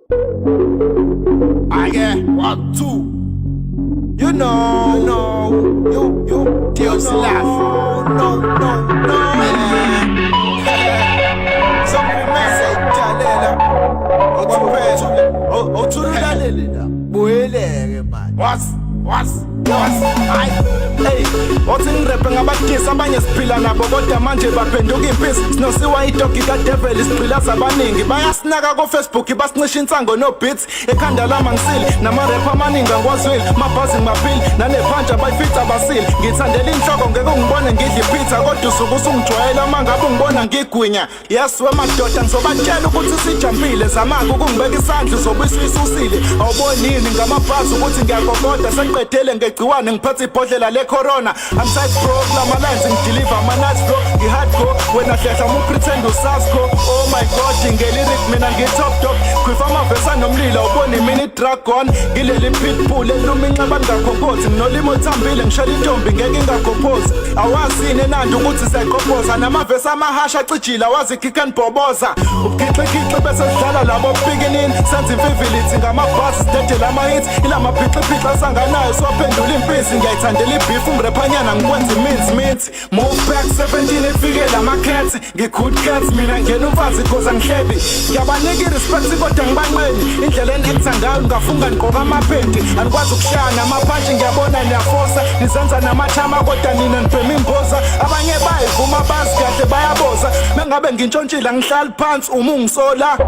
I get 1, 2. You deal life. No, man. Some people say, Jalela. Oh, to the Buele, man. What's hey, othi ngirepe ngabagisa abanye siphila nabo kodwa manje baphenduka impisi sinosiwa idogi kadevil isiphila zabaningi bayasinaka ku Facebook basincisha insango no beats ekhanda lama ngisile nama-rap amaningi angikwazwile mabhazi ngimaphili nanephanja bayifitha basile ngithandela inhloko ngeke ungibone ngidla ipizza kodwa usuke usungijwayela uma ngabe ungibona ngigwinya yes wemadoda ngizobatshela ukuthi sijampile zamake ukungibeka isandla uzobuyisisa usile awubonini ngamabhazi ukuthi ngiyagogoda sengiqedele ngegciwane ngiphethe ibhodlela le-corona I'm side broke lama-lines ngideliver ama-nights bro ngi-hardcore wena hlehla mu-pretend usasko oh my god ngelirik mina ngi-top dog khwifa amavesi anomlilo ubone mina i-dragon ngileli pitbull eluma inxeba ngingakhonkhothi nginolimo oluthambile ngishela intombi ngeke ingagophozi awazini enandi ukuthi siyayigobhoza namavesi amahasha acijile awazi kikaniboboza ubugixigixi bese sidlala labo bubikinini senza imfivilithi ngamabhasi sidedela ama-hits ilamaphixiphixi asanganayo siwaphendula impisi ngiyayithandela ibhifu ngirephanyana ngikwenza iminsi move back 17 efike lamakhethi ngi-good cats mina ngena umfazi cause angihlebi ngiyabanika i-respect kodwa ngibanqeni indlela eni-acta ngayo ngafunga nigqoka amaphenti anikwazi ukushaya namaphanshi ngiyabona niyafosa nizenza namathama kodwa nina nibhema imboza abanye bayivuma bazi kahle bayaboza mengabe ngintshontshile angihlali phansi uma ungisola